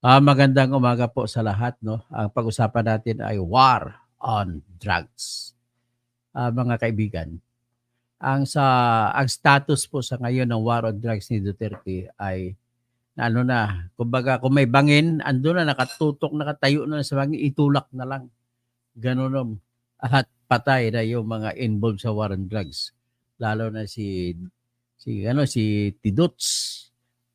Magandang umaga po sa lahat 'no. Ang pag-usapan natin ay war on drugs. Mga kaibigan, ang status po sa ngayon ng war on drugs ni Duterte ay na ano na, kumbaga kung may bangin andun na nakatutok, nakatayo na sa bangin, itulak na lang, gano'n na. At patay na yung mga involved sa war on drugs. Lalo na si Tidots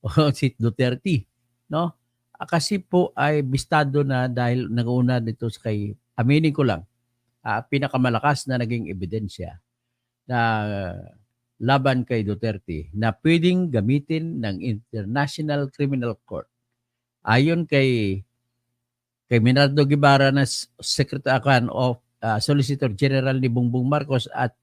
o si Duterte 'no. Kasi po ay bistado na dahil nag-uuna nito kay aminin ko lang, pinakamalakas na naging ebidensya na laban kay Duterte na puwedeng gamitin ng International Criminal Court. Ayon kay Menardo Guevara na Solicitor General ni Bongbong Marcos at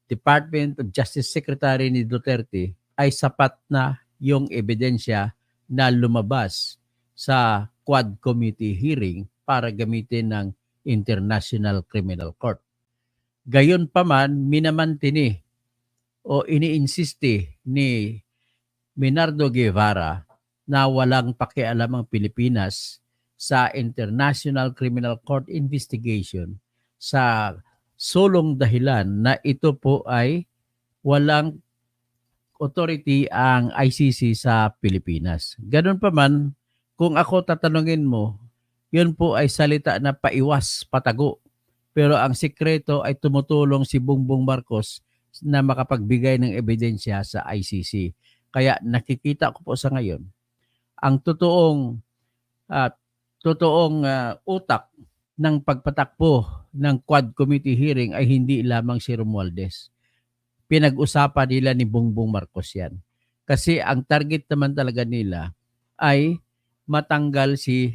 Department of Justice Secretary ni Duterte, ay sapat na yung ebidensya na lumabas sa Quad Committee hearing para gamitin ng International Criminal Court. Gayunpaman, minamantini o iniinsiste ni Menardo Guevara na walang pakialam ang Pilipinas sa International Criminal Court investigation sa solong dahilan na ito po ay walang authority ang ICC sa Pilipinas. Ganun pa man, kung ako tatanungin mo, yun po ay salita na paiwas, patago. Pero ang sikreto ay tumutulong si Bongbong Marcos na makapagbigay ng ebidensya sa ICC. Kaya nakikita ko po sa ngayon, ang at utak ng pagpatakbo ng Quad Committee hearing ay hindi lamang si Romualdez. Pinag-usapan nila ni Bongbong Marcos yan. Kasi ang target naman talaga nila ay matanggal si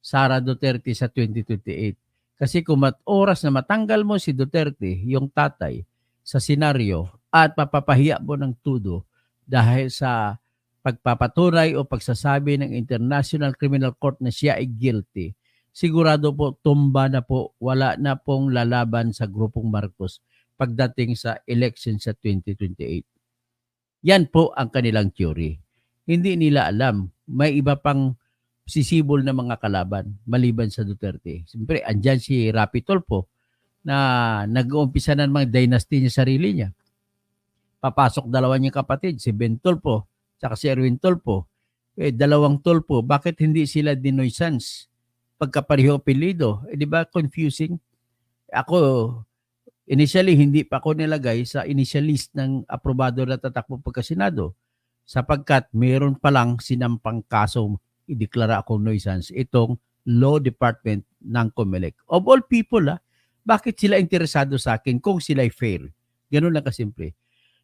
Sara Duterte sa 2028. Kasi kung oras na matanggal mo si Duterte, yung tatay, sa senaryo at mapapahiya mo ng tudo dahil sa pagpapatunay o pagsasabi ng International Criminal Court na siya ay guilty, sigurado po tumba na po, wala na pong lalaban sa grupong Marcos pagdating sa election sa 2028. Yan po ang kanilang theory. Hindi nila alam, may iba pang sisibol na mga kalaban maliban sa Duterte. Siyempre, andyan si Rapi Tulfo na nag-uumpisa na ng mga dynasty niya sarili niya. Papasok dalawa niyang kapatid, si Ben Tulfo saka si Erwin Tulfo. Dalawang Tulfo, bakit hindi sila Dinoy Sons? Pagkapareho apelido, di ba confusing? Ako, initially, hindi pa ako nilagay sa initial list ng aprobado na tatakbo pagkasenado sapagkat mayroon pa lang sinampang kaso ideklara ako nuisance itong law department ng COMELEC. Of all people, bakit sila interesado sa akin kung sila'y fair? Ganun lang kasimple.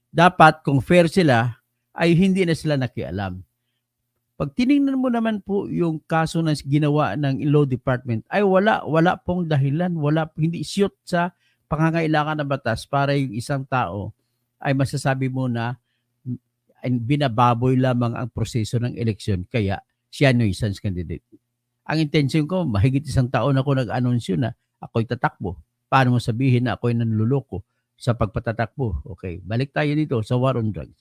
Dapat kung fair sila, ay hindi na sila nakialam. Pag tinignan mo naman po yung kaso na ginawa ng law department, ay wala pong dahilan, hindi siyot sa pangangailangan ng batas para yung isang tao ay masasabi mo na binababoy lamang ang proseso ng eleksyon kaya siya nuisance candidate. Ang intention ko, mahigit isang taon ako nag-anunsyo na ako'y tatakbo. Paano mo sabihin na ako'y nanluloko sa pagpatatakbo? Okay, balik tayo dito sa war on drugs.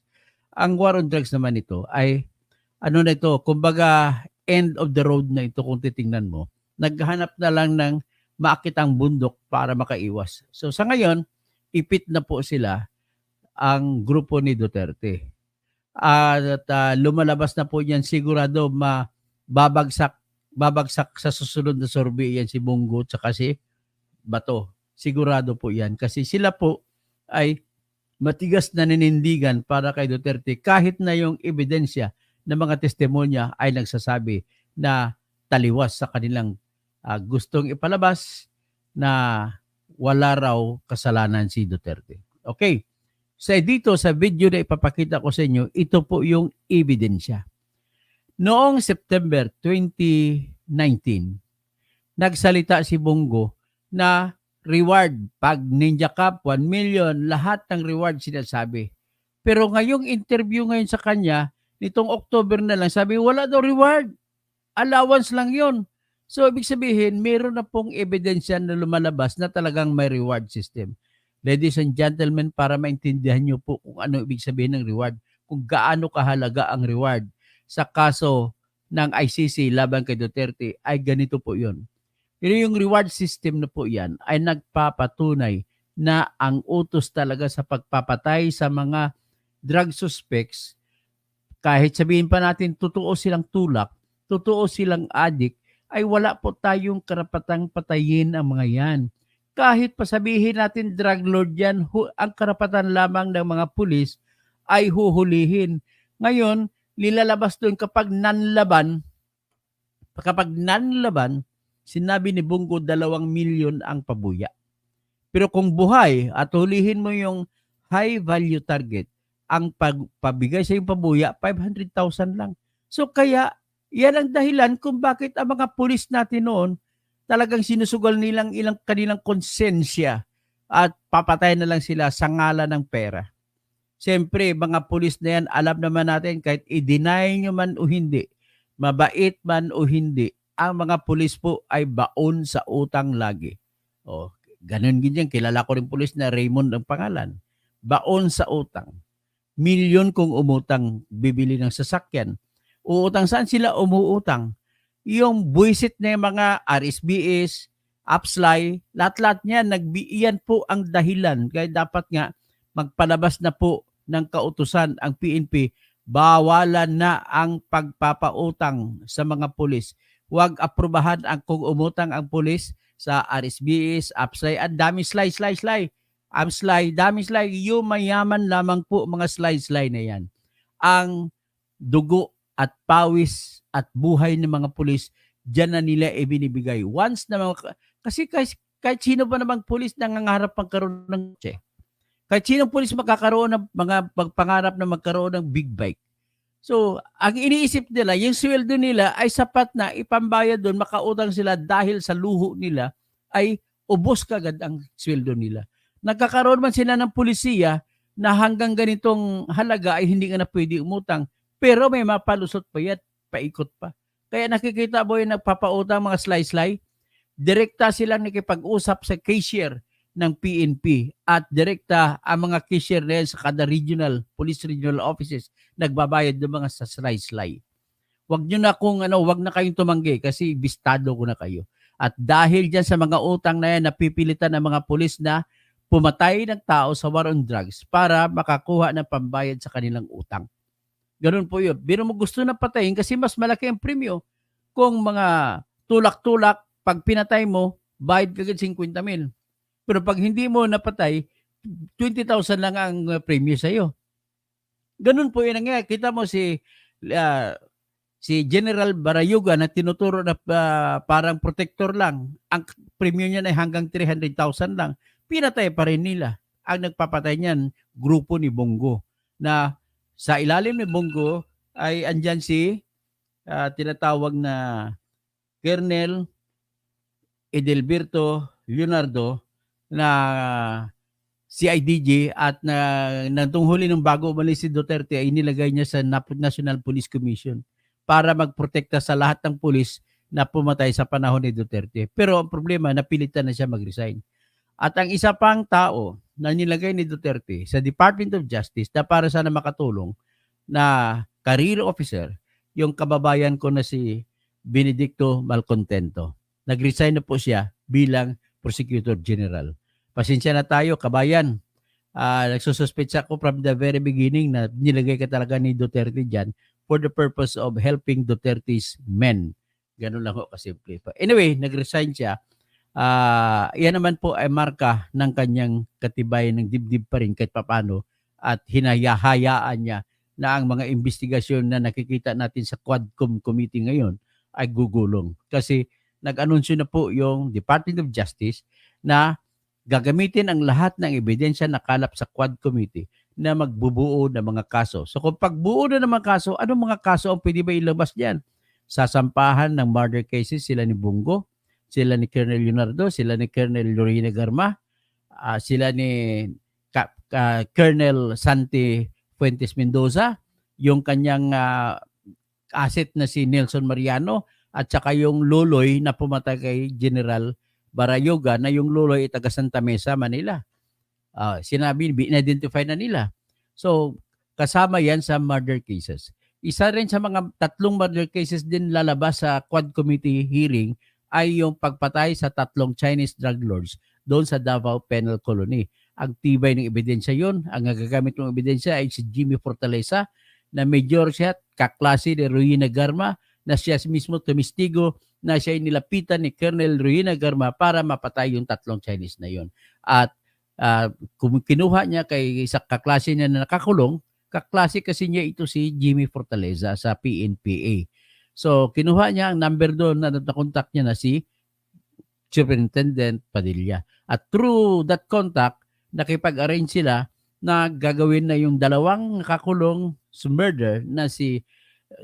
Ang war on drugs naman ito ay kumbaga end of the road na ito kung titingnan mo. Naghahanap na lang ng maakitang bundok para makaiwas. So sa ngayon, ipit na po sila ang grupo ni Duterte. At lumalabas na po yan sigurado babagsak sa susunod na survey yan si Bongo at si Bato. Sigurado po yan kasi sila po ay matigas na ninindigan para kay Duterte kahit na yung ebidensya ng mga testimonya ay nagsasabi na taliwas sa kanilang gustong ipalabas na wala raw kasalanan si Duterte. Okay. So dito sa video na ipapakita ko sa inyo, ito po yung ebidensya. Noong September 2019, nagsalita si Bongo na reward, pag Ninja Cup, 1 million, lahat ng reward sinasabi. Pero ngayong interview ngayon sa kanya, nitong October na lang, sabi wala daw reward. Allowance lang yon. So ibig sabihin, meron na pong ebidensya na lumalabas na talagang may reward system. Ladies and gentlemen, para maintindihan nyo po kung ano ibig sabihin ng reward, kung gaano kahalaga ang reward sa kaso ng ICC laban kay Duterte ay ganito po yun. Pero yung reward system na po yan ay nagpapatunay na ang utos talaga sa pagpapatay sa mga drug suspects, kahit sabihin pa natin totoo silang tulak, totoo silang addict, ay wala po tayong karapatang patayin ang mga yan. Kahit pa sabihin natin drug lord yan, ang karapatan lamang ng mga pulis ay huhulihin. Ngayon, nilalabas doon kapag nanlaban, sinabi ni Bungo 2 milyon ang pabuya. Pero kung buhay at hulihin mo yung high value target, ang pabigay sa yung pabuya, 500,000 lang. So kaya, yan ang dahilan kung bakit ang mga pulis natin noon talagang sinusugal nilang ilang kanilang konsensya at papatay na lang sila sa ngalan ng pera. Siyempre, mga pulis na yan, alam naman natin kahit i-deny nyo man o hindi, mabait man o hindi, ang mga pulis po ay baon sa utang lagi. O, ganun ganyan. Kilala ko rin pulis na Raymond ang pangalan. Baon sa utang. Milyon kung umutang, bibili ng sasakyan. Uutang, saan sila umuutang? Yung buwisit na yung mga RSBS, Upsly, lahat-lahat niyan, yan po ang dahilan. Kaya dapat nga magpalabas na po ng kautusan ang PNP, bawalan na ang pagpapautang sa mga pulis. Huwag aprubahan ang kung umutang ang pulis sa RSBS, Upsly, at dami slide. Upsly, dami slide. Yung mayaman lamang po mga slide na yan. Ang dugo at pawis at buhay ng mga pulis, dyan na nila ibinibigay. Once na kasi kahit sino pa namang pulis nangangarap magkaroon ng kotse. Kahit sinong pulis makakaroon ng mga pangarap na magkaroon ng big bike. So, ang iniisip nila, yung sweldo nila ay sapat na ipambayad doon, makautang sila dahil sa luho nila ay ubos kagad ang sweldo nila. Nagkakaroon man sila ng pulisiya na hanggang ganitong halaga ay hindi ka na pwede umutang, pero may mapalusot pa yan, paikot pa. Kaya nakikita mo yung nagpapautang mga slay-slay, direkta silang nakipag-usap sa cashier ng PNP at direkta ang mga cashier na yan sa kada police regional offices nagbabayad ng mga sa slay-slay. Wag nyo na wag na kayong tumanggi kasi bistado ko na kayo. At dahil dyan sa mga utang na yan, napipilitan ng mga pulis na pumatay ng tao sa war on drugs para makakuha ng pambayad sa kanilang utang. Ganun po yun. Pero mo gusto na patayin kasi mas malaki ang premyo. Kung mga tulak-tulak, pag pinatay mo, bayad kagad 50,000. Pero pag hindi mo napatay, 20,000 lang ang premyo sa'yo. Ganun po yun nangyayari. Kita mo si General Barayuga na tinuturo na parang protector lang. Ang premyo niya ay hanggang 300,000 lang. Pinatay pa rin nila. Ang nagpapatay niyan, grupo ni Bongo. Na sa ilalim ni Bongo ay andyan si tinatawag na Colonel Edelberto Leonardo na CIDG at nagtunghuli ng bago umalis si Duterte ay nilagay niya sa National Police Commission para magprotekta sa lahat ng pulis na pumatay sa panahon ni Duterte. Pero ang problema, napilitan na siya mag-resign. At ang isa pang tao na nilagay ni Duterte sa Department of Justice na para sana makatulong na career officer, yung kababayan ko na si Benedicto Malcontento. Nag-resign na po siya bilang Prosecutor General. Pasensya na tayo, kabayan. Nagsususpetsa ko from the very beginning na nilagay ka talaga ni Duterte dyan for the purpose of helping Duterte's men. Ganun lang ho kasimple. Anyway, nag-resign siya. Yan naman po ay marka ng kanyang katibayan ng dibdib pa rin kahit papano at hinahayaan niya na ang mga investigasyon na nakikita natin sa Quadcom Committee ngayon ay gugulong. Kasi nag-anunsyo na po yung Department of Justice na gagamitin ang lahat ng ebidensya na kalap sa Quad Committee na magbubuo ng mga kaso. So kung pagbuo na ng mga kaso, anong mga kaso ang pwede ba ilabas diyan? Sasampahan ng murder cases sila ni Bungo, sila ni Colonel Leonardo, sila ni Colonel Lorena Garma, sila ni Colonel Santi Fuentes Mendoza, yung kanyang asset na si Nelson Mariano, at saka yung loloy na pumatay kay General Barayuga na yung loloy taga Santa Mesa, Manila. Sinabi, in-identify na nila. So, kasama yan sa murder cases. isa rin sa mga 3 murder cases din lalabas sa Quad Committee hearing ay yung pagpatay sa 3 Chinese drug lords doon sa Davao Penal Colony. Ang tibay ng ebidensya yon, ang nagagamit ng ebidensya ay si Jimmy Fortaleza na major siya, kaklase ni Ruina Garma, na siya mismo tumistigo na siya ay nilapitan ni Colonel Ruina Garma para mapatay yung 3 Chinese na yon. At kinuha niya kay isa kaklase niya na nakakulong, kaklase kasi niya ito si Jimmy Fortaleza sa PNPA. So kinuha niya ang number doon na nakontak niya na si Superintendent Padilla. At through that contact, nakipag-arrange sila na gagawin na yung 2 nakakulong murder na si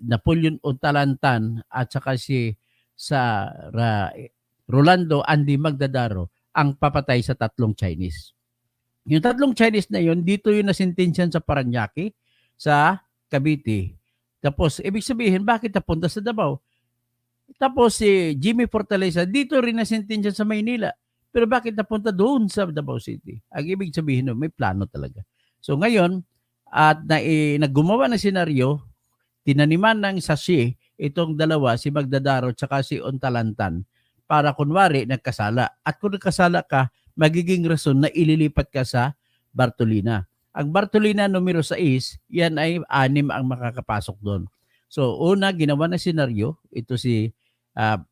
Napoleon Untalantan at saka si Rolando Andy Magdadaro ang papatay sa 3 Chinese. Yung 3 Chinese na yun, dito yung nasintensyan sa Parañaque, sa Cavite. Tapos, ibig sabihin, bakit napunta sa Davao? Tapos si Jimmy Fortaleza, dito rin nasintensyan sa Maynila. Pero bakit napunta doon sa Davao City? Ang ibig sabihin, may plano talaga. So ngayon, at naggumawa ng senaryo, tinaniman ng sachet itong dalawa, si Magdadaro at si Untalantan, para kunwari nagkasala. At kung nagkasala ka, magiging rason na ililipat ka sa Bartolina. Ang Bartolina numero 6, yan ay 6 ang makakapasok doon. So una, ginawa na senaryo, ito si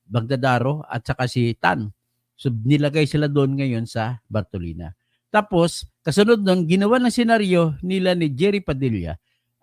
Magdadaro at saka si Tan. So nilagay sila doon ngayon sa Bartolina. Tapos, kasunod doon, ginawa ng senaryo nila ni Jerry Padilla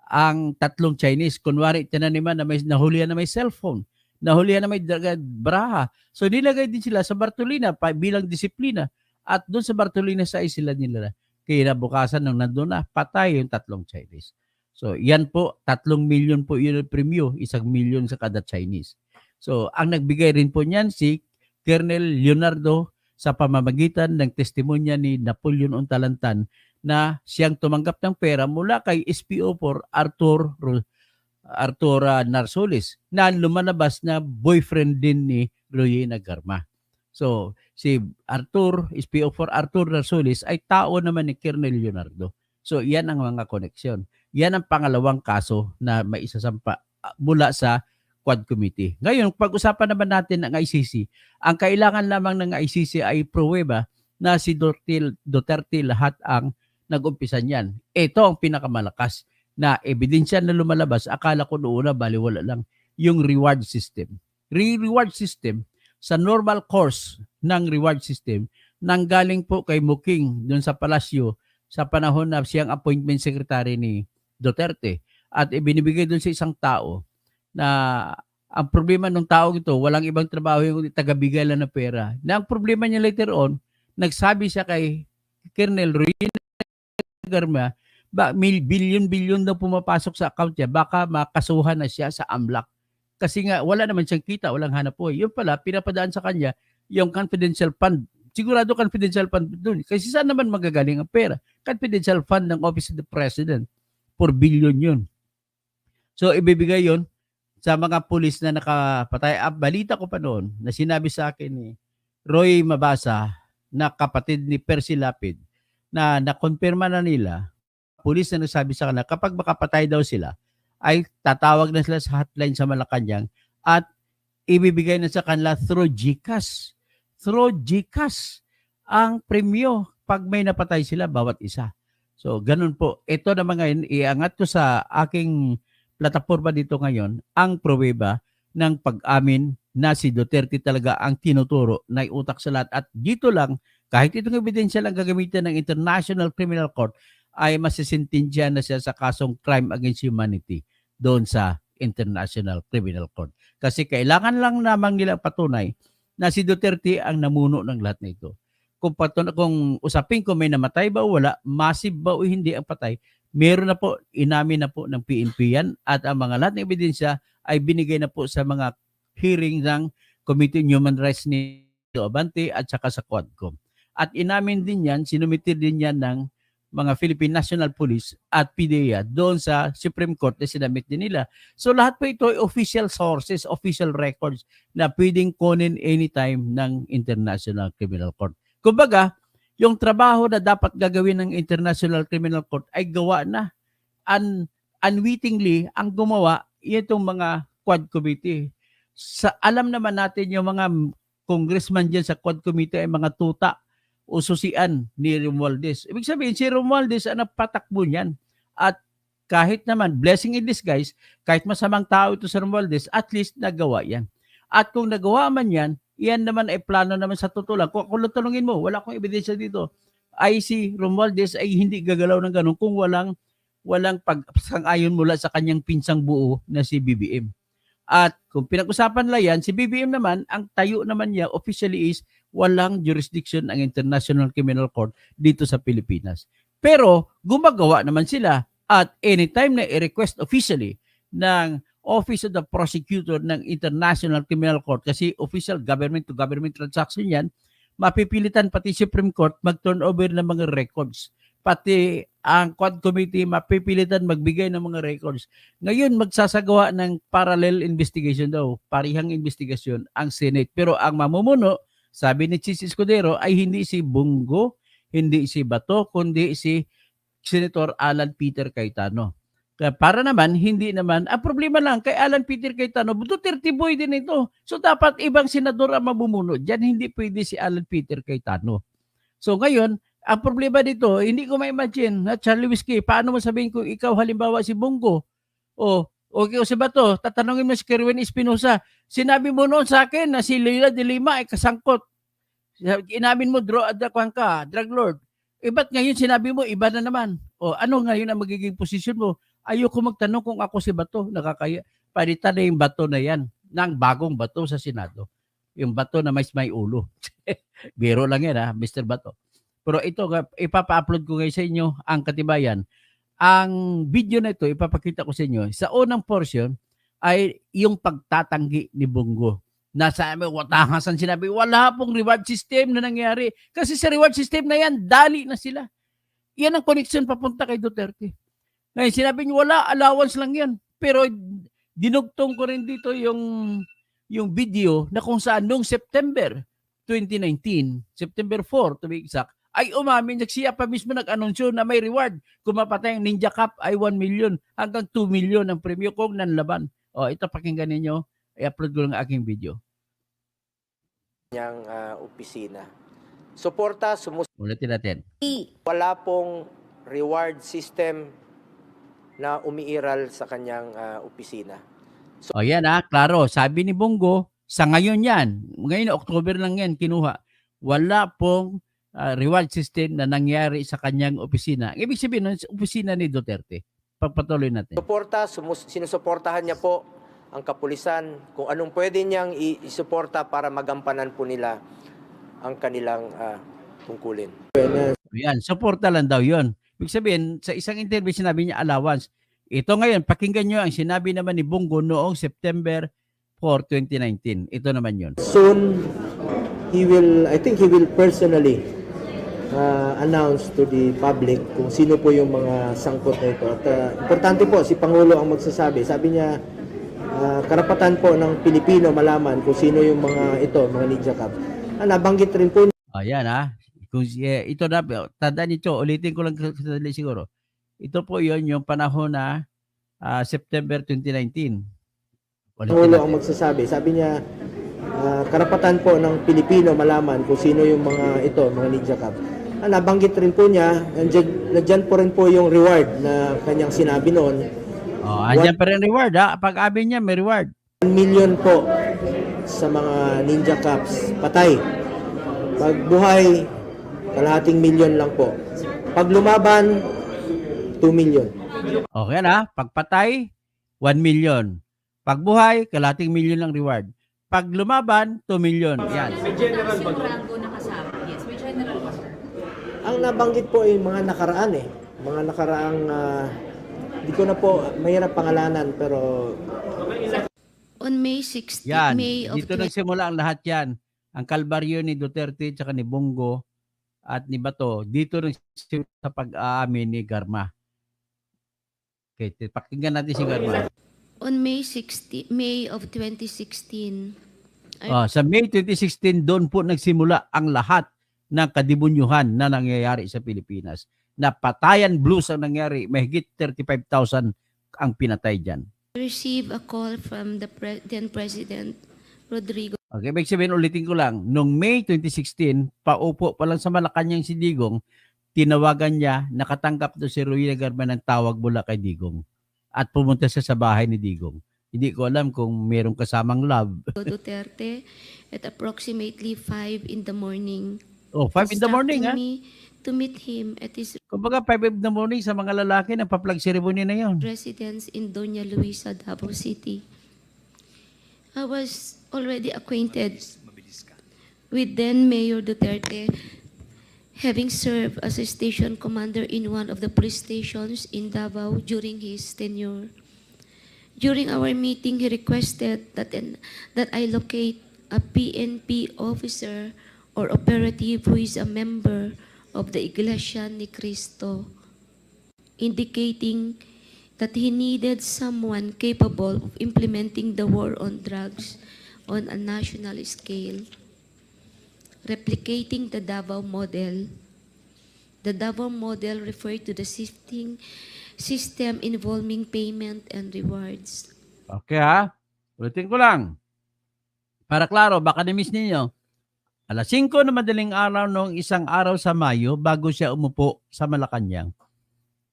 ang 3 Chinese. Kunwari, tinaniman na may nahulihan na may cellphone, nahulihan na may baraha. So nilagay din sila sa Bartolina bilang disiplina. At doon sa Bartolina sa sila nila. Kinabukasan nung nandun na, patay yung 3 Chinese. So yan po, 3 million po yun ang premyo, 1 million sa kada Chinese. So ang nagbigay rin po niyan si Colonel Leonardo sa pamamagitan ng testimonya ni Napoleon Untalantan na siyang tumanggap ng pera mula kay SPO4 Arthur Narsoles na lumalabas na boyfriend din ni Ruina Garma. So si SPO4 Arthur Narsoles ay tao naman ni Colonel Leonardo. So yan ang mga koneksyon. Yan ang pangalawang kaso na maisasampa mula sa Quad Committee. Ngayon, pag-usapan naman natin ang ICC. Ang kailangan lamang ng ICC ay pruweba na si Duterte lahat ang nag-umpisa niyan. Ito ang pinakamalakas na ebidensya na lumalabas. Akala ko noon na baliwala lang yung reward system. Reward system, sa normal course ng reward system, nanggaling po kay Muking doon sa palasyo sa panahon na siyang appointment secretary ni Duterte at ibinibigay doon sa isang tao na ang problema ng tao ito, walang ibang trabaho yung tagabigay lang ng pera. Na ang problema niya later on, nagsabi siya kay Colonel Ruina Garma, billion na pumapasok sa account niya, baka makasuhan na siya sa AMLAC. Kasi nga, wala naman siyang kita, walang hanap buhay. Yun pala, pinapadaan sa kanya yung confidential fund. Sigurado confidential fund doon. Kasi saan naman magagaling ang pera? Confidential fund ng Office of the President. 4 billion yun. So, ibibigay yun sa mga pulis na nakapatay. Balita ko pa noon na sinabi sa akin ni Roy Mabasa na kapatid ni Percy Lapid na nakonfirma na nila, pulis na nagsabi sa kanila, kapag makapatay daw sila, ay tatawag na sila sa hotline sa Malacanang at ibibigay na sa kanila through GCash. Through GCash ang premyo pag may napatay sila bawat isa. So, ganun po. Ito naman ngayon, iangat ko sa aking plataforma dito ngayon ang pruweba ng pag-amin na si Duterte talaga ang tinuturo na utak sa lahat. At dito lang, kahit itong ebidensya lang gagamitin ng International Criminal Court, ay masisintensya na siya sa kasong crime against humanity doon sa International Criminal Court. Kasi kailangan lang namang nila patunay na si Duterte ang namuno ng lahat na ito. Kung usapin ko may namatay ba o wala, massive ba o hindi ang patay, meron na po, inamin na po ng PNP yan at ang mga lahat ng ebidensya ay binigay na po sa mga hearing ng Committee on Human Rights ni Abante at saka sa Quadcom. At inamin din yan, sinumitir din yan ng mga Philippine National Police at PDEA doon sa Supreme Court na sinamit din nila. So lahat po ito ay official sources, official records na pwedeng kunin anytime ng International Criminal Court. Kumbaga, yung trabaho na dapat gagawin ng International Criminal Court ay gawa na. Unwittingly, ang gumawa, itong mga Quad Committee. Alam naman natin yung mga congressman dyan sa Quad Committee ay mga tuta o susian ni Romualdez. Ibig sabihin, si Romualdez ang napatakbo niyan. At kahit naman, blessing in disguise, kahit masamang tao ito sa Romualdez, at least nagawa yan. At kung nagawa man yan, yan naman ay plano naman sa totoo lang. Kung tanungin mo, wala akong ebidensya dito, ay si Romualdez ay hindi gagalaw ng ganun kung walang pagsang-ayon mula sa kanyang pinsang buo na si BBM. At kung pinag-usapan lang yan, si BBM naman, ang tayo naman niya officially is walang jurisdiction ang International Criminal Court dito sa Pilipinas. Pero gumagawa naman sila at anytime na i-request officially ng Office of the Prosecutor ng International Criminal Court, kasi official government-to-government transaction yan, mapipilitan pati Supreme Court mag-turn over ng mga records. Pati ang Quad Committee mapipilitan magbigay ng mga records. Ngayon, magsasagawa ng parallel investigation daw, parihang investigasyon ang Senate. Pero ang mamumuno, sabi ni Chis Escudero, ay hindi si Bongo, hindi si Bato, kundi si Senator Alan Peter Cayetano. Kaya para naman, hindi naman, ang problema lang kay Alan Peter Cayetano, Duterte boy din ito. So dapat ibang senador ang mamumuno. Diyan hindi pwede si Alan Peter Cayetano. So ngayon, ang problema dito, hindi ko ma-imagine na Charlie Whiskey, paano mo sabihin kung ikaw halimbawa si Bongo o ikaw si Bato, tatanungin mo si Kerwin Espinosa, sinabi mo noon sa akin na si Leila de Lima ay kasangkot. Inamin mo, drug lord. Ba't ngayon sinabi mo, iba na naman? O ano ngayon ang magiging posisyon mo? Ayoko magtanong kung ako si Bato, nakakaya. Palitan na yung Bato na yan, ng bagong Bato sa Senado. Yung Bato na may ulo. Biro lang yan Mr. Bato. Pero ito, ipapa-upload ko ngayon sa inyo ang katibayan. Ang video na ito, ipapakita ko sa inyo. Sa unang portion ay yung pagtatanggi ni Bongo. Nasa watangasan sinabi, wala pong reward system na nangyari. Kasi sa reward system na yan, dali na sila. Yan ang connection papunta kay Duterte. Ngayon, sinabi niyo, wala, allowance lang yan. Pero dinugtong ko rin dito yung video na kung saan noong September 2019, September 4 to be exact, ay umamin, siya pa mismo nag-anunsyo na may reward. Kung mapatay ang Ninja Cup ay 1 million hanggang 2 million ang premyo kung nanlaban. Ito pakinggan ninyo. I-upload ko lang aking video. Niyang opisina. Suporta, Ulitin natin. wala pong reward system na umiiral sa kanyang opisina. Yan klaro. Sabi ni Bongo, sa ngayon yan, ngayon October lang yan kinuha, wala pong reward system na nangyari sa kanyang opisina. Ibig sabihin, opisina ni Duterte. Pagpatuloy natin. Suporta, sinusuportahan niya po ang kapulisan kung anong pwede niyang isuporta para magampanan po nila ang kanilang tungkulin. Yan, suporta lang daw yun. Ibig sabihin, sa isang interview sinabi niya allowance. Ito ngayon, pakinggan nyo ang sinabi naman ni Bongo noong September 4, 2019. Ito naman yun. Soon, I think he will personally announce to the public kung sino po yung mga sangkot na ito. At importante po, si Pangulo ang magsasabi. Sabi niya, karapatan po ng Pilipino malaman kung sino yung mga ito, mga Ninja Cup. Nabanggit rin po. Ayan Kung, ito na, tandaan nito, ulitin ko lang siguro. Ito po yon yung panahon na September 2019. Pangulo ang magsasabi. Sabi niya, karapatan po ng Pilipino malaman kung sino yung mga ito, mga Ninja Cup. Nabanggit rin po niya, nandiyan po rin po yung reward na kanyang sinabi noon. Andyan pa rin reward Pag amin niya, may reward. 1 million po sa mga Ninja Cups patay. Pag buhay, kalahating milyon lang po. Pag lumaban, 2 million. Okay Pag patay, 1 million. Pag buhay, kalahating milyon lang reward. Pag lumaban, 2 million. Yan. May general ba doon? Yes, may general ba, sir? Ang nabanggit po ay mga nakaraan Mga nakaraang, di ko na po mahirap pangalanan pero... On May 16, Yan. May of Dito nagsimula ang lahat yan. Ang kalbaryo ni Duterte at ni Bongo at ni Bato. Dito nagsimula sa pag-aamin ni Garma. Okay, pakinggan natin si Garma. On May 16, May of 2016. Sa May 2016, doon po nagsimula ang lahat ng kadibunyuhan na nangyayari sa Pilipinas. Napatayan blues ang nangyari, mahigit 35,000 ang pinatay dyan. Receive a call from the then President Rodrigo Okay, ibig sabihin, ulitin ko lang, noong May 2016, paupo pa lang sa Malacanang si Digong, tinawagan niya, nakatanggap doon si Rowena Garma ng tawag mula kay Digong. At pumunta siya sa bahay ni Digong. Hindi ko alam kung merong kasamang love. Duterte at approximately 5 in the morning. Oh, 5 in the morning, ha? instructing me to meet him at his Kumbaga, 5 in the morning sa mga lalaki, nagpa-flag ceremony na yon. residence in Doña Luisa, Davao City. I was already acquainted with then Mayor Duterte, having served as a station commander in one of the police stations in Davao during his tenure. During our meeting, he requested that I locate a PNP officer or operative who is a member of the Iglesia ni Cristo, indicating that he needed someone capable of implementing the war on drugs on a national scale, replicating the Davao model. The Davao model referred to the system involving payment and rewards. Okay, ha? Ulitin ko lang. Para klaro, baka na-miss ninyo. Alas 5 na madaling araw noong isang araw sa Mayo bago siya umupo sa Malacanang.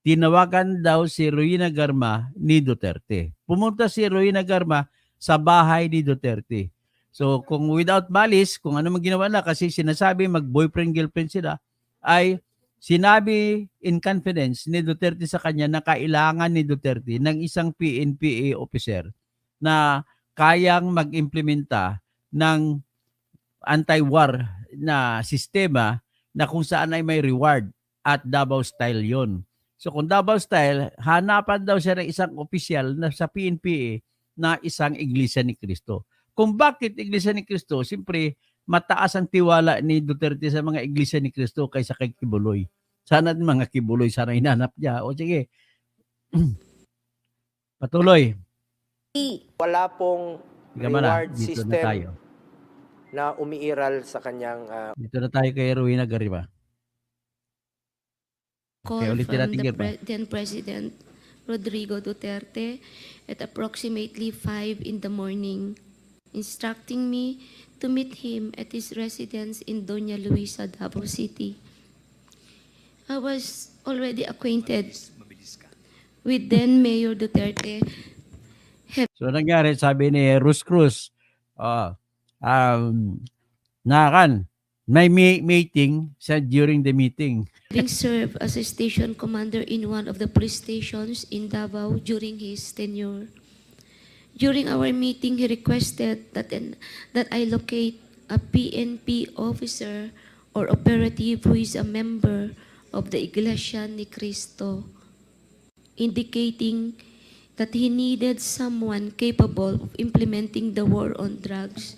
Tinawagan daw si Rowena Garma ni Duterte. Pumunta si Rowena Garma sa bahay ni Duterte. So kung without malice, kung ano man ginawa na, kasi sinasabi mag-boyfriend-girlfriend sila, ay sinabi in confidence ni Duterte sa kanya na kailangan ni Duterte ng isang PNPA officer na kayang mag-implementa ng anti-war na sistema na kung saan ay may reward, at Davao style yon. So kung Davao style, hanapan daw siya ng isang opisyal na sa PNPA na isang Iglesia ni Cristo. Kung bakit Iglesia ni Cristo, siyempre mataas ang tiwala ni Duterte sa mga Iglesia ni Cristo kaysa kay Kibuloy. Sana mga Kibuloy, sana hinanap niya. O sige, patuloy. Wala pong Ika man na, reward dito na system tayo. na umiiral sa kanyang Dito na tayo kay Rowena Garma. Call Okay, ulitin from natin, the Germa. then President Rodrigo Duterte at approximately 5 in the morning, instructing me to meet him at his residence in Doña Luisa, Davao City. I was already acquainted with then Mayor Duterte, So nangyari, sabi ni Rus Cruz, may meeting sa during the meeting. having served as a station commander in one of the police stations in Davao during his tenure. During our meeting, he requested that I locate a PNP officer or operative who is a member of the Iglesia ni Cristo, indicating that he needed someone capable of implementing the war on drugs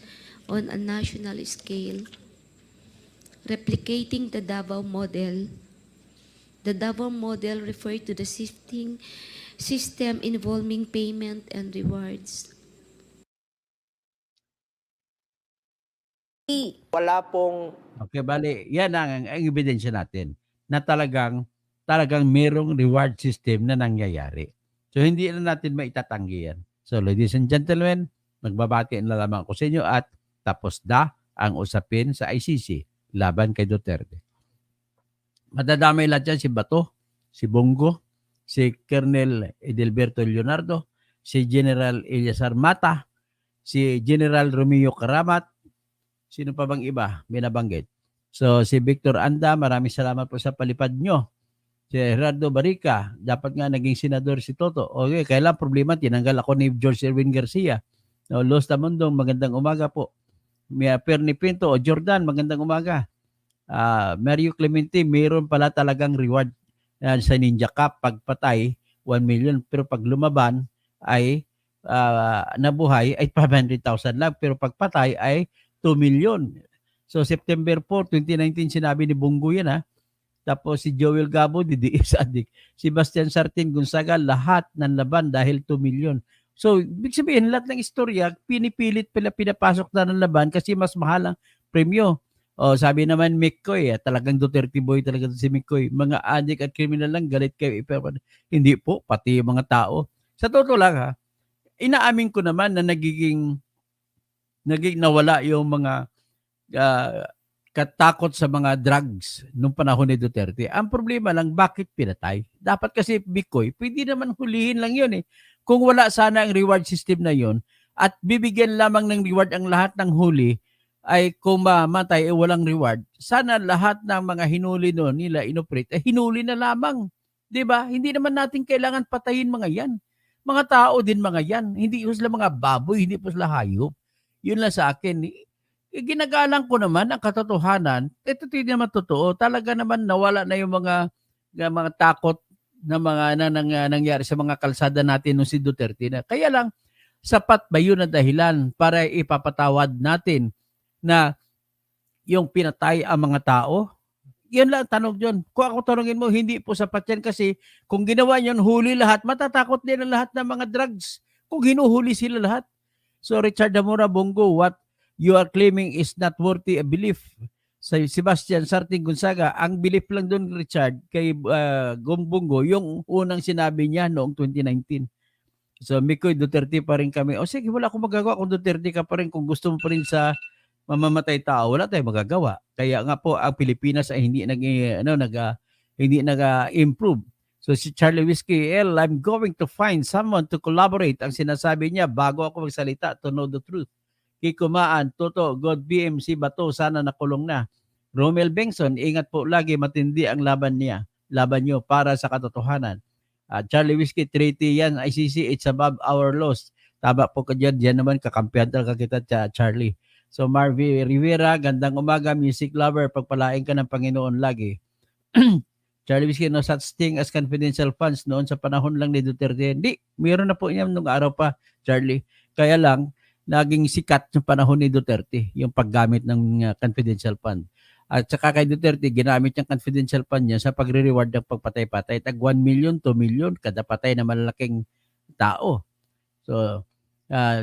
on a national scale, replicating the Davao model. The Davao model referred to the system involving payment and rewards. wala pong Okay, bali, yan ang ebidensya natin na talagang merong reward system na nangyayari. So, hindi na natin maitatanggi yan. So, ladies and gentlemen, magbabati na lamang ako sa inyo at tapos na ang usapin sa ICC laban kay Duterte. Madadamay lahat dyan si Bato, si Bongo, si Colonel Edelberto Leonardo, si General Eliazar Mata, si General Romeo Karamat, sino pa bang iba binabanggit? So si Victor Anda, maraming salamat po sa palipad nyo. Si Gerardo Barica, dapat nga naging senador si Toto. Okay, kailan problema, tinanggal ako ni George Erwin Garcia. No, Los Tamondong, magandang umaga po. Perni Pinto o Jordan, magandang umaga. Mario Clemente, mayroon pala talagang reward sa Ninja Cup. Pagpatay, 1 million. Pero pag lumaban ay nabuhay ay 500,000 lang. Pero pagpatay ay 2 million. So September 4, 2019, sinabi ni Bongo yan, ha. Tapos si Joel Gabo, DDS addict. Si Bastian Sartin Gonzaga, lahat ng laban dahil 2 million. So, ibig sabihin, lahat ng istorya, pinipilit pala pinapasok na ng laban kasi mas mahal ang premyo. O, sabi naman McCoy, talagang Duterte boy talaga si McCoy. Mga addict at criminal lang, galit kayo. Hindi po, pati yung mga tao. Sa totoo lang, ha, inaamin ko naman na naging nawala yung mga katakot sa mga drugs nung panahon ni Duterte. Ang problema lang, bakit pinatay? Dapat kasi Bikoy, pwede naman hulihin lang yun eh. Kung wala sana ang reward system na yun, at bibigyan lamang ng reward ang lahat ng huli, ay kung mamatay ay walang reward, sana lahat ng mga hinuli noon nila inoperate, ay hinuli na lamang. 'Di ba? Hindi naman natin kailangan patayin mga yan. Mga tao din mga yan. Hindi po sila mga baboy, hindi po sila hayop. Yun lang sa akin. Ginagalang ko naman ang katotohanan. Ito hindi naman totoo. Talaga naman nawala na yung mga takot na mga nangyari sa mga kalsada natin nung si Duterte na. Kaya lang, sapat ba yun na dahilan para ipapatawad natin na yung pinatay ang mga tao? Yan lang tanong dyan. Kung ako tanongin mo, hindi po sapat yan kasi kung ginawa niyan, huli lahat, matatakot din ang lahat ng mga drugs kung hinuhuli sila lahat. So Richard Damora Bongo, what you are claiming is not worthy a belief. Sa Sebastian Sarting Gonzaga, ang belief lang doon, Richard, kay Bongo, yung unang sinabi niya noong 2019. So Mikoy, Duterte pa rin kami. O sige, wala akong magagawa kung Duterte ka pa rin. Kung gusto mo pa rin sa mamamatay tao, wala tayong magagawa. Kaya nga po ang Pilipinas ay hindi nag-improve. So si Charlie Whiskey L, I'm going to find someone to collaborate. Ang sinasabi niya bago ako magsalita, to know the truth. Kikumaan, Toto, God BMC Bato, sana nakulong na. Romel Bengson, ingat po lagi, matindi ang laban nyo para sa katotohanan. Charlie Whiskey, treaty yan, ICC, it's above our laws. Tama po ka dyan, dyan naman kakampihan talaga kita, Charlie. So Marvy Rivera, gandang umaga, music lover, pagpalain ka ng Panginoon lagi. Charlie Whiskey, no such thing as confidential funds noon sa panahon lang ni Duterte. Hindi, mayroon na po yan nung araw pa, Charlie. Kaya lang, naging sikat yung panahon ni Duterte, yung paggamit ng confidential fund. At saka kay Duterte, ginamit yung confidential fund niya sa pagre-reward ng pagpatay-patay. Tag 1 million, 2 million, kada patay na malalaking tao. So,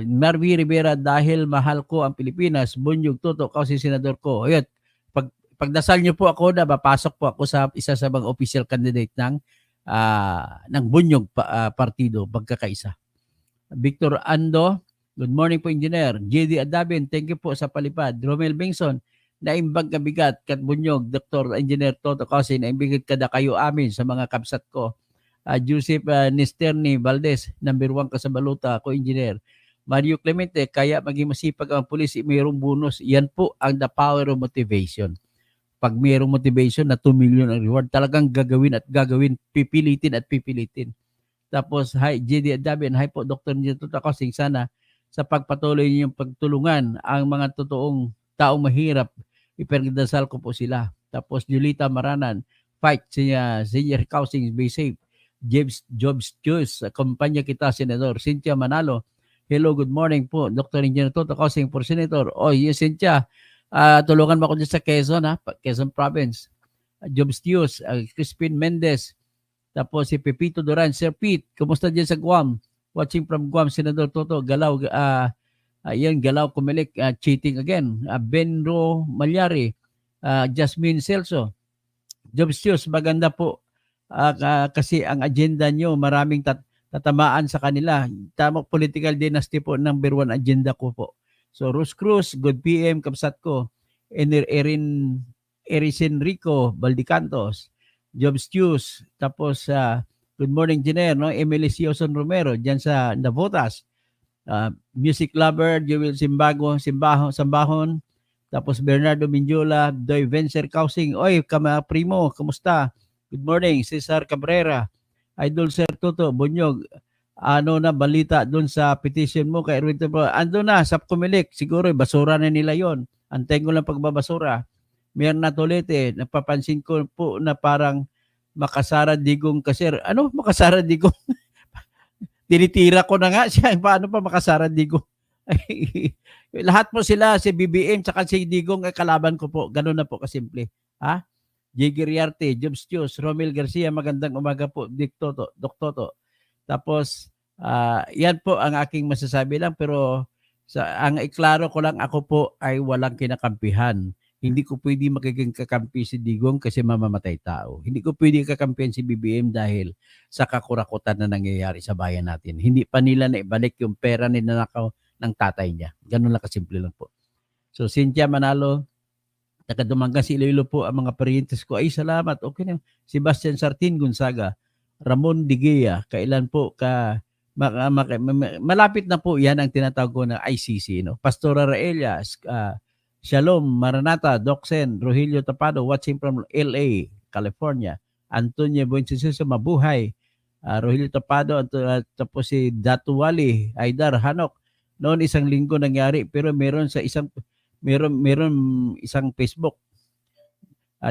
Marvy Rivera, dahil mahal ko ang Pilipinas, Bunyog, Toto, kasi senador ko. Ayun, pagdasal niyo po ako na mapasok po ako sa isa sa mga official candidate ng Bunyog partido, pagkakaisa. Victor Ando, good morning po, Engineer. JD Adabin, thank you po sa palipad. Romel Bengson, naimbag kabigat, Kat Bunyog, Dr. Engineer Toto kasi naimbigit kada kayo amin sa mga kapsat ko. Joseph Nesterni Valdez, number 1 ka sa baluta, ako engineer. Mario Clemente, kaya maging masipag ang pulis, mayroong bonus. Yan po ang the power of motivation. Pag mayroong motivation na 2 million ang reward, talagang gagawin at gagawin, pipilitin at pipilitin. Tapos, hi, JD Adabin, hi po, Dr. Nito Takosing, sana sa pagpatuloy niyong pagtulungan ang mga totoong taong mahirap, ipagdasal ko po sila. Tapos, Julita Maranan, fight, senior housing, be safe. Jobs Juice, kumpanya kita, Senador. Cynthia Manalo, hello, good morning po. Dr. Engineer Toto Causing for Senator. Oh, yes, Cynthia. Tulungan mo ako dyan sa Quezon, Quezon Province. Jobs Juice, Crispin Mendez. Tapos si Pepito Duran. Sir Pete, kumusta dyan sa Guam? Watching from Guam, Senador Toto. Galaw, Galaw Kumelik, cheating again. Benro Malyari, Jasmine Celso. Jobs Juice, maganda po. Kasi ang agenda nyo, maraming tatamaan sa kanila. Tamang political dynasty po, number 1 agenda ko po. So, Rose Cruz, good PM, kapsat ko. Ericen Rico, Baldicantos, Jobs Juice, tapos good morning, Engineer, no? Emily Sioson Romero, dyan sa Navotas. Music Lover, Joel Sambahon, tapos Bernardo Minjola, Doy Vencer Kausing. Oy, primo, kamusta? Good morning, Cesar Cabrera. Idol Sir Toto, Bunyog. Ano na balita doon sa petition mo kay Erwin Tebro? Ando na sa Kumilik. Siguro basura na nila yon. Antayin ko lang pagbabasura. Meron na Tolete. Napapansin ko po na parang Makasara Digong Kasir. Ano? Makasara Digong? Tinitira ko na nga siya. Paano pa Makasara Digong? Lahat po sila, si BBM tsaka si Digong ay kalaban ko po. Ganun na po kasimple. Ha? J. Giriarte, Jobs Juice, Romel Garcia, magandang umaga po, Dr. Toto. Tapos, yan po ang aking masasabi lang, pero ang iklaro ko lang, ako po ay walang kinakampihan. Hindi ko pwede magiging kakampi si Digong kasi mamamatay tao. Hindi ko pwede kakampihan si BBM dahil sa kakurakutan na nangyayari sa bayan natin. Hindi pa nila naibalik yung pera ni nanakaw ng tatay niya. Ganun lang kasimple lang po. So Cynthia Manalo, taga Dumangan si Iloilo po ang mga parientes ko. Ay salamat, okay na. Sebastian Sartin Gonzaga, Ramon Digea, kailan po ka malapit na po yan ang tinatawag ko na ICC. No? Pastora Raelia, Shalom, Maranata, Doxen, Rogelio Tapado, watching from LA, California. Antonio Buencesuso, mabuhay. Rogelio Tapado, tapos si Datuwali, Aidar Hanok. Noon isang linggo nangyari pero meron isang Facebook.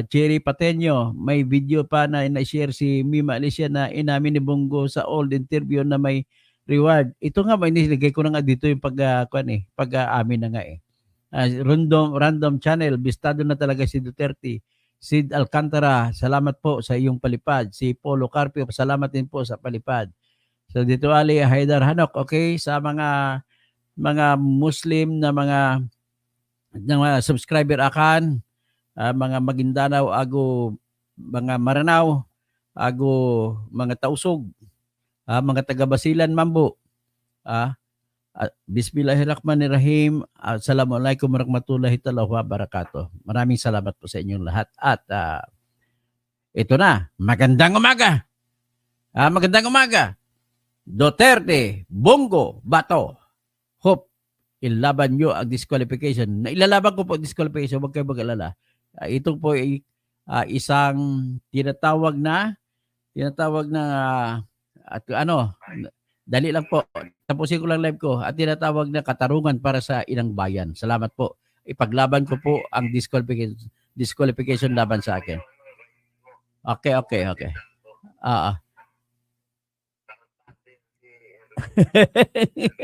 Cherry Pateño, may video pa na na-share si Mima Alicia na inamin ni Bongo sa old interview na may reward. Ito nga may nilagay ko na nga dito yung pag-amin na nga eh. Random channel, bistado na talaga si Duterte. Sid Alcantara, salamat po sa iyong palipad. Si Polo Carpio, salamat din po sa palipad. So dito Ali Haidar Hanok, okay, sa mga Muslim na mga subscriber akan, mga Maguindanao, mga Maranao, mga Tausog, mga taga Basilan, Mambo, Bismillahirrahmanirrahim. Assalamualaikum warahmatullahi wabarakatuh. Maraming salamat po sa inyong lahat. At ito na, magandang umaga. Magandang umaga. Duterte, Bongo, Bato. Hope ilaban nyo ang disqualification. Ilalaban ko po ang disqualification, huwag kayo mag-alala. Ito po ay isang tinatawag na dali lang po. Tapusin ko lang live ko at tinatawag na katarungan para sa ilang bayan. Salamat po. Ipaglaban ko po ang disqualification laban sa akin. Okay.